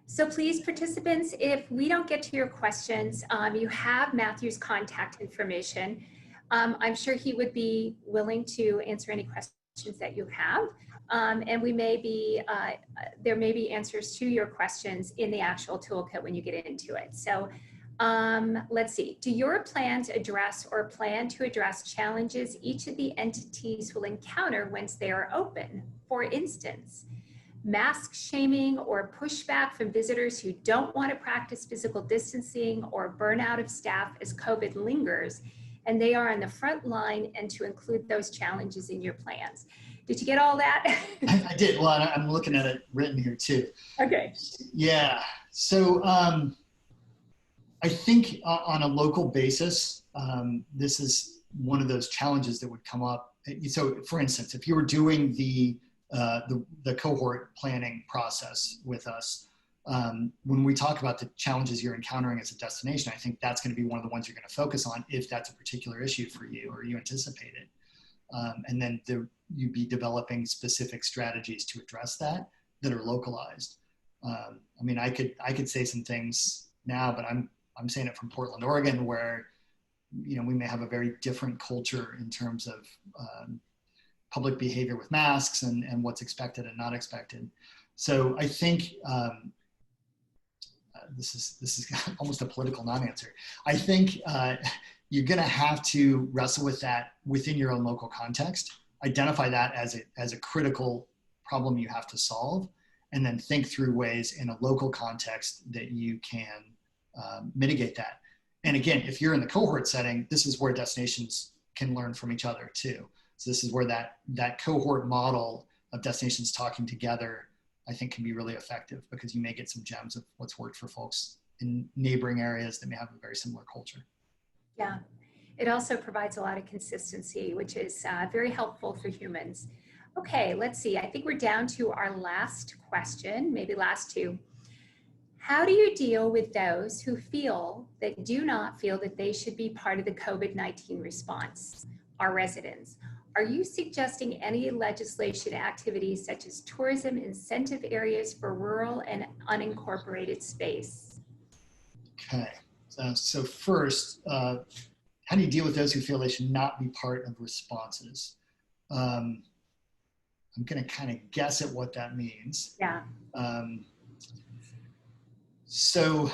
Speaker 1: so please, participants, if we don't get to your questions, you have Matthew's contact information. I'm sure he would be willing to answer any questions that you have. And we may be, there may be answers to your questions in the actual toolkit when you get into it. So let's see, do your plans address or plan to address challenges each of the entities will encounter once they are open? For instance, mask shaming or pushback from visitors who don't want to practice physical distancing, or burnout of staff as COVID lingers and they are on the front line, and to include those challenges in your plans. Did you get all that?
Speaker 2: I did. Well, I'm looking at it written here too.
Speaker 1: Okay.
Speaker 2: Yeah. So I think on a local basis, this is one of those challenges that would come up. So for instance, if you were doing the cohort planning process with us, when we talk about the challenges you're encountering as a destination, I think that's going to be one of the ones you're going to focus on if that's a particular issue for you or you anticipate it. And then you'd be developing specific strategies to address that are localized. I mean, I could say some things now, but I'm saying it from Portland, Oregon, where we may have a very different culture in terms of public behavior with masks and what's expected and not expected. So I think this is almost a political non-answer. I think you're going to have to wrestle with that within your own local context, identify that as a critical problem you have to solve, and then think through ways in a local context that you can mitigate that. And again, if you're in the cohort setting, this is where destinations can learn from each other too. So this is where that cohort model of destinations talking together, I think, can be really effective, because you may get some gems of what's worked for folks in neighboring areas that may have a very similar culture.
Speaker 1: Yeah, it also provides a lot of consistency, which is very helpful for humans. Okay, let's see. I think we're down to our last question, maybe last two. How do you deal with those who do not feel that they should be part of the COVID-19 response, our residents? Are you suggesting any legislation activities such as tourism incentive areas for rural and unincorporated space?
Speaker 2: Okay, so first, how do you deal with those who feel they should not be part of responses? I'm going to kind of guess at what that means.
Speaker 1: Yeah.
Speaker 2: So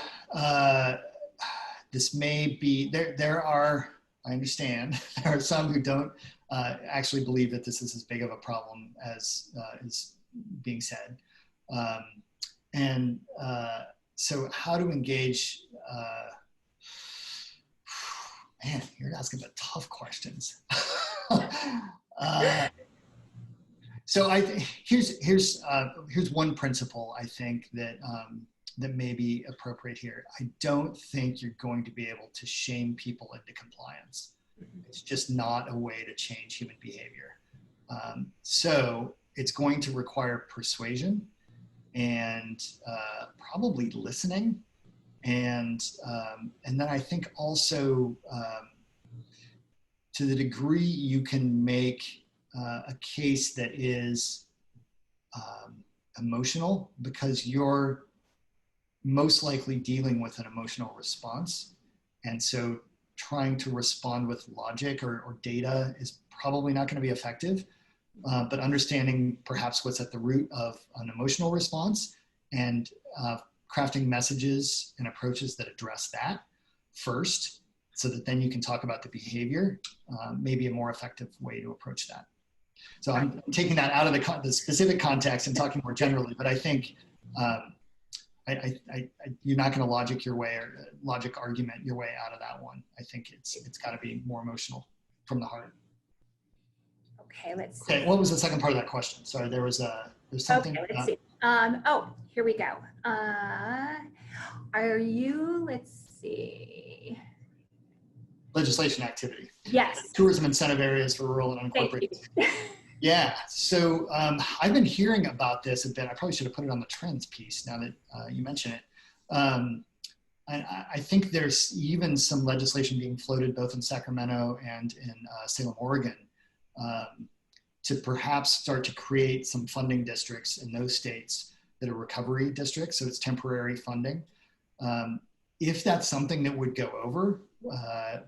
Speaker 2: this may be, there are, I understand, there are some who don't actually believe that this is as big of a problem as is being said. So how to engage, man, you're asking the tough questions. So here's one principle I think that that may be appropriate here. I don't think you're going to be able to shame people into compliance. It's just not a way to change human behavior. So it's going to require persuasion and probably listening, and then I think also to the degree you can make a case that is emotional, because you're most likely dealing with an emotional response. And so trying to respond with logic or data is probably not going to be effective. But understanding perhaps what's at the root of an emotional response and crafting messages and approaches that address that first, so that then you can talk about the behavior, may be a more effective way to approach that. So I'm taking that out of the specific context and talking more generally, but I think you're not going to logic argument your way out of that one. I think it's got to be more emotional from the heart.
Speaker 1: Okay, let's see.
Speaker 2: Okay, what was the second part of that question? Sorry, there's something.
Speaker 1: Okay, let's see. Oh, here we go. Let's see.
Speaker 2: Legislation activity.
Speaker 1: Yes.
Speaker 2: Tourism incentive areas for rural and unincorporated. Yeah, so I've been hearing about this a bit. I probably should have put it on the trends piece now that you mention it. I think there's even some legislation being floated both in Sacramento and in Salem, Oregon, to perhaps start to create some funding districts in those states that are recovery districts, so it's temporary funding. If that's something that would go over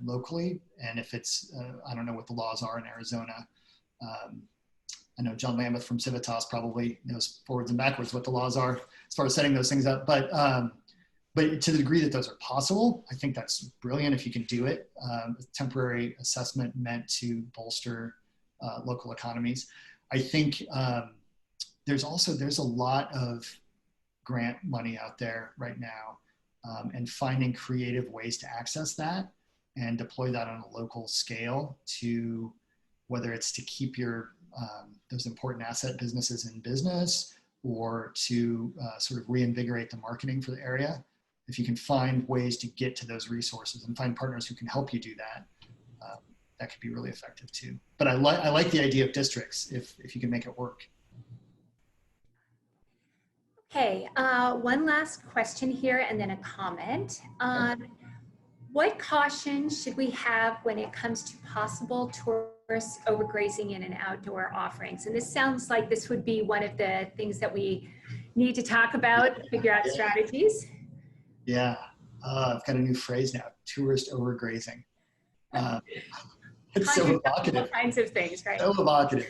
Speaker 2: locally, and if it's, I don't know what the laws are in Arizona. I know John Lambeth from Civitas probably knows forwards and backwards what the laws are as far as setting those things up. But to the degree that those are possible, I think that's brilliant if you can do it. A temporary assessment meant to bolster local economies. I think there's a lot of grant money out there right now, and finding creative ways to access that and deploy that on a local scale, to whether it's to keep your those important asset businesses in business, or to sort of reinvigorate the marketing for the area. If you can find ways to get to those resources and find partners who can help you do that, that could be really effective too. But I like the idea of districts if you can make it work.
Speaker 1: Okay, one last question here and then a comment. What caution should we have when it comes to possible tourist overgrazing in an outdoor offerings? And this sounds like this would be one of the things that we need to talk about, figure out strategies.
Speaker 2: Yeah, I've got a new phrase now: tourist overgrazing. It's so evocative.
Speaker 1: All kinds of things, right?
Speaker 2: So evocative.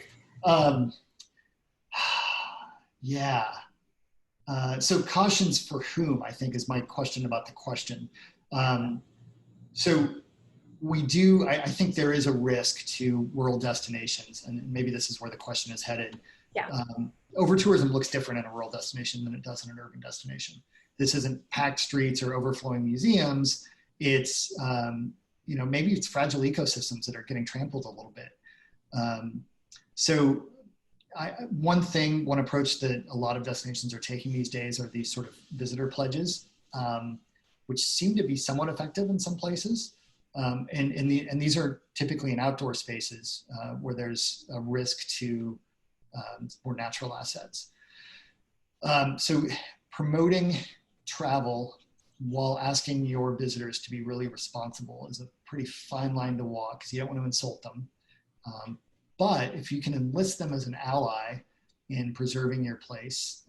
Speaker 2: Yeah. So cautions for whom, I think, is my question about the question. So we do, I think there is a risk to rural destinations, and maybe this is where the question is headed.
Speaker 1: Yeah.
Speaker 2: Over-tourism looks different in a rural destination than it does in an urban destination. This isn't packed streets or overflowing museums. It's, maybe it's fragile ecosystems that are getting trampled a little bit. So one approach that a lot of destinations are taking these days are these sort of visitor pledges, which seem to be somewhat effective in some places. And these are typically in outdoor spaces where there's a risk to more natural assets. So promoting travel while asking your visitors to be really responsible is a pretty fine line to walk, because you don't want to insult them. But if you can enlist them as an ally in preserving your place,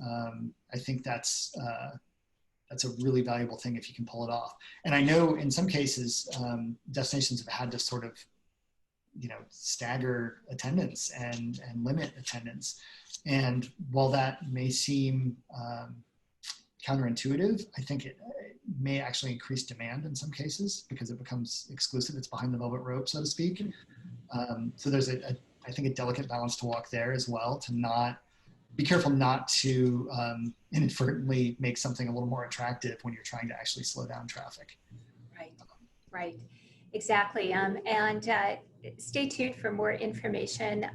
Speaker 2: I think that's a really valuable thing if you can pull it off. And I know in some cases, destinations have had to sort of, stagger attendance and limit attendance. And while that may seem counterintuitive, I think it may actually increase demand in some cases because it becomes exclusive. It's behind the velvet rope, so to speak. So there's I think a delicate balance to walk there as well, to be careful not to inadvertently make something a little more attractive when you're trying to actually slow down traffic.
Speaker 1: Right. Exactly. Stay tuned for more information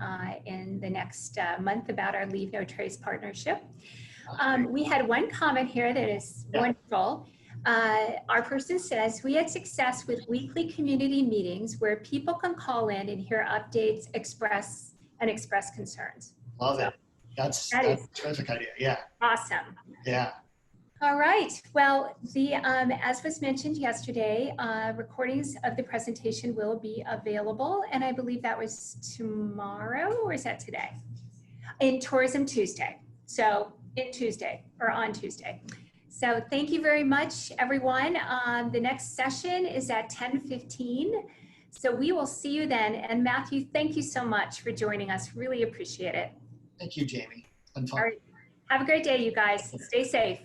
Speaker 1: in the next month about our Leave No Trace partnership. We had one comment here that is wonderful. Our person says, we had success with weekly community meetings where people can call in and hear updates, express concerns.
Speaker 2: Love it. That's a terrific idea. Yeah.
Speaker 1: Awesome.
Speaker 2: Yeah.
Speaker 1: All right. Well, as was mentioned yesterday, recordings of the presentation will be available, and I believe that was tomorrow, or is that today? In Tourism Tuesday. So on Tuesday. So thank you very much, everyone. The next session is at 10:15. So we will see you then. And Matthew, thank you so much for joining us. Really appreciate it.
Speaker 2: Thank you, Jamie. It's been fun.
Speaker 1: All right. Have a great day, you guys. Stay safe.